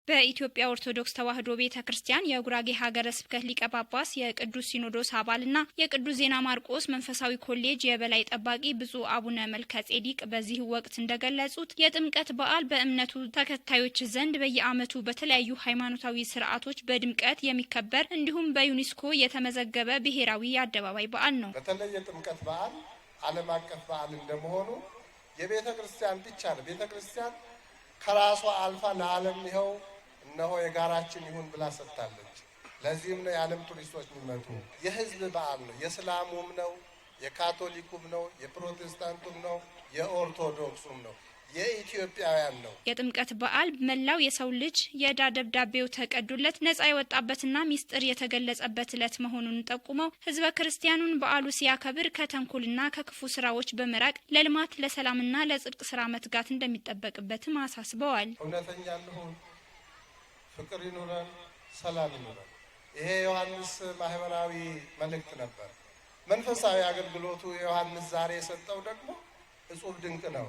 በኢትዮጵያ ኦርቶዶክስ ተዋሕዶ ቤተክርስቲያን የጉራጌ ሀገረ ስብከት ሊቀ ጳጳስ የቅዱስ ሲኖዶስ አባልና የቅዱስ ዜና ማርቆስ መንፈሳዊ ኮሌጅ የበላይ ጠባቂ ብፁዕ አቡነ መልከጼዴቅ በዚህ ወቅት እንደገለጹት የጥምቀት በዓል በእምነቱ ተከታዮች ዘንድ በየዓመቱ በተለያዩ ሃይማኖታዊ ስርዓቶች በድምቀት የሚከበር እንዲሁም በዩኔስኮ የተመዘገበ ብሔራዊ የአደባባይ በዓል ነው። በተለይ የጥምቀት በዓል ዓለም አቀፍ በዓል እንደመሆኑ የቤተክርስቲያን ብቻ ነው። ቤተክርስቲያን ከራሷ አልፋ ለዓለም ይኸው እነሆ የጋራችን ይሁን ብላ ሰጥታለች። ለዚህም ነው የዓለም ቱሪስቶች የሚመጡ። የህዝብ በዓል ነው። የእስላሙም ነው፣ የካቶሊኩም ነው፣ የፕሮቴስታንቱም ነው፣ የኦርቶዶክሱም ነው፣ የኢትዮጵያውያን ነው። የጥምቀት በዓል መላው የሰው ልጅ የዕዳ ደብዳቤው ተቀዶለት ነፃ የወጣበትና ሚስጥር የተገለጸበት ዕለት መሆኑን ጠቁመው ህዝበ ክርስቲያኑን በዓሉ ሲያከብር ከተንኮልና ከክፉ ስራዎች በመራቅ ለልማት ለሰላምና ለጽድቅ ስራ መትጋት እንደሚጠበቅበትም አሳስበዋል። እውነተኛ እንሁን፣ ፍቅር ይኑረን፣ ሰላም ይኑረን። ይሄ ዮሐንስ ማህበራዊ መልእክት ነበር። መንፈሳዊ አገልግሎቱ ዮሐንስ ዛሬ የሰጠው ደግሞ እጹብ ድንቅ ነው።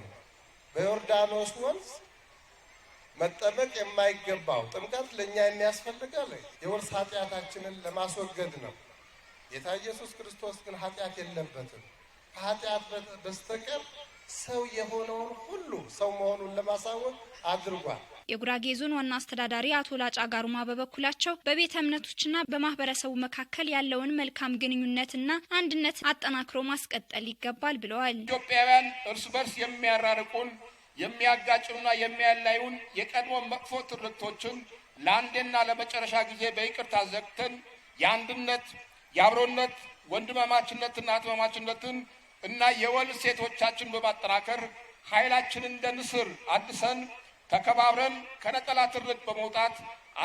በዮርዳኖስ ወንዝ መጠመቅ የማይገባው ጥምቀት ለኛ የሚያስፈልገው የወርስ ኃጢአታችንን ለማስወገድ ነው። ጌታ ኢየሱስ ክርስቶስ ግን ኃጢአት የለበትም። ከኃጢአት በስተቀር ሰው የሆነውን ሁሉ ሰው መሆኑን ለማሳወቅ አድርጓል። የጉራጌ ዞን ዋና አስተዳዳሪ አቶ ላጫ ጋሩማ በበኩላቸው በቤተ እምነቶችና በማህበረሰቡ መካከል ያለውን መልካም ግንኙነትና አንድነት አጠናክሮ ማስቀጠል ይገባል ብለዋል። ኢትዮጵያውያን እርስ በርስ የሚያራርቁን የሚያጋጭኑና የሚያላዩን የቀድሞ መጥፎ ትርክቶችን ለአንዴና ለመጨረሻ ጊዜ በይቅርታ ዘግተን የአንድነት የአብሮነት ወንድማማችነትና እህትማማችነትን እና የወል ሴቶቻችን በማጠናከር ኃይላችንን እንደ ንስር አድሰን ተከባብረን ከነጠላ ትርክት በመውጣት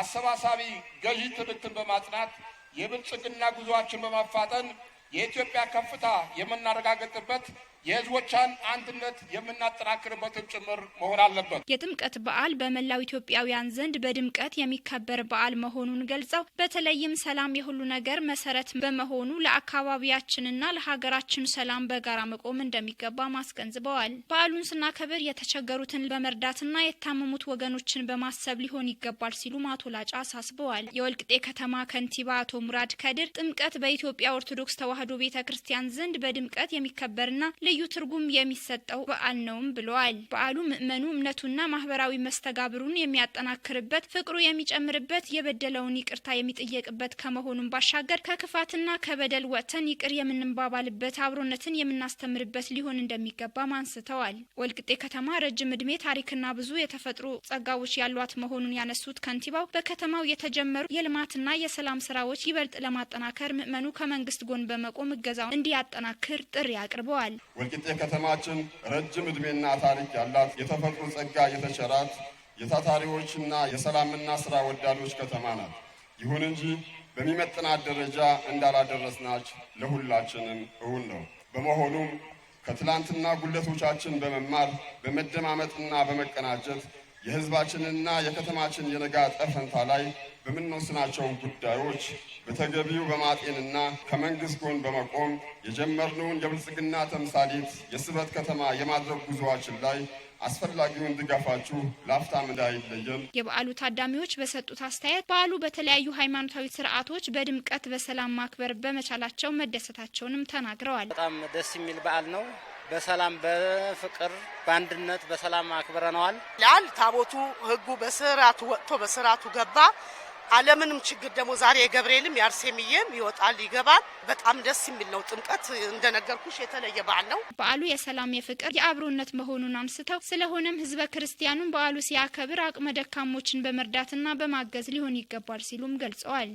አሰባሳቢ ገዢ ትርክትን በማጽናት የብልጽግና ጉዞአችን በማፋጠን የኢትዮጵያ ከፍታ የምናረጋግጥበት የህዝቦቻን አንድነት የምናጠናክርበትን ጭምር መሆን አለበት። የጥምቀት በዓል በመላው ኢትዮጵያውያን ዘንድ በድምቀት የሚከበር በዓል መሆኑን ገልጸው በተለይም ሰላም የሁሉ ነገር መሰረት በመሆኑ ለአካባቢያችንና ለሀገራችን ሰላም በጋራ መቆም እንደሚገባ ማስገንዝበዋል። በዓሉን ስናከብር የተቸገሩትን በመርዳትና የታመሙት ወገኖችን በማሰብ ሊሆን ይገባል ሲሉም አቶ ላጫ አሳስበዋል። የወልቂጤ ከተማ ከንቲባ አቶ ሙራድ ከድር ጥምቀት በኢትዮጵያ ኦርቶዶክስ ተዋሕዶ ቤተክርስቲያን ዘንድ በድምቀት የሚከበርና ልዩ ትርጉም የሚሰጠው በዓል ነውም ብለዋል። በዓሉ ምእመኑ እምነቱና ማህበራዊ መስተጋብሩን የሚያጠናክርበት፣ ፍቅሩ የሚጨምርበት፣ የበደለውን ይቅርታ የሚጠየቅበት ከመሆኑም ባሻገር ከክፋትና ከበደል ወጥተን ይቅር የምንባባልበት፣ አብሮነትን የምናስተምርበት ሊሆን እንደሚገባም አንስተዋል። ወልቂጤ ከተማ ረጅም ዕድሜ ታሪክና ብዙ የተፈጥሮ ጸጋዎች ያሏት መሆኑን ያነሱት ከንቲባው በከተማው የተጀመሩ የልማትና የሰላም ስራዎች ይበልጥ ለማጠናከር ምእመኑ ከመንግስት ጎን በመቆም እገዛውን እንዲያጠናክር ጥሪ አቅርበዋል። ወልቂጤ ከተማችን ረጅም ዕድሜና ታሪክ ያላት የተፈጥሮ ጸጋ የተቸራት የታታሪዎችና የሰላምና ስራ ወዳዶች ከተማ ናት። ይሁን እንጂ በሚመጥናት ደረጃ እንዳላደረስናች ለሁላችንም እውን ነው። በመሆኑም ከትላንትና ጉለቶቻችን በመማር በመደማመጥና በመቀናጀት የህዝባችንና የከተማችን የነገ ዕጣ ፈንታ ላይ በምንወስናቸው ጉዳዮች በተገቢው በማጤንና ከመንግስት ጎን በመቆም የጀመርነውን የብልጽግና ተምሳሌት የስበት ከተማ የማድረግ ጉዞአችን ላይ አስፈላጊውን ድጋፋችሁ ላፍታም እንዳይለየን። የበዓሉ ታዳሚዎች በሰጡት አስተያየት በዓሉ በተለያዩ ሃይማኖታዊ ስርዓቶች በድምቀት በሰላም ማክበር በመቻላቸው መደሰታቸውንም ተናግረዋል። በጣም ደስ የሚል በዓል ነው። በሰላም በፍቅር በአንድነት በሰላም አክብረነዋል። ያን ታቦቱ ህጉ በስርዓቱ ወጥቶ በስርዓቱ ገባ። አለምንም ችግር ደግሞ ዛሬ የገብርኤልም የአርሴምዬም ይወጣል ይገባል። በጣም ደስ የሚል ነው። ጥምቀት እንደነገርኩሽ የተለየ በዓል ነው። በዓሉ የሰላም የፍቅር የአብሮነት መሆኑን አንስተው ስለሆነም ህዝበ ክርስቲያኑን በዓሉ ሲያከብር አቅመ ደካሞችን በመርዳትና በማገዝ ሊሆን ይገባል ሲሉም ገልጸዋል።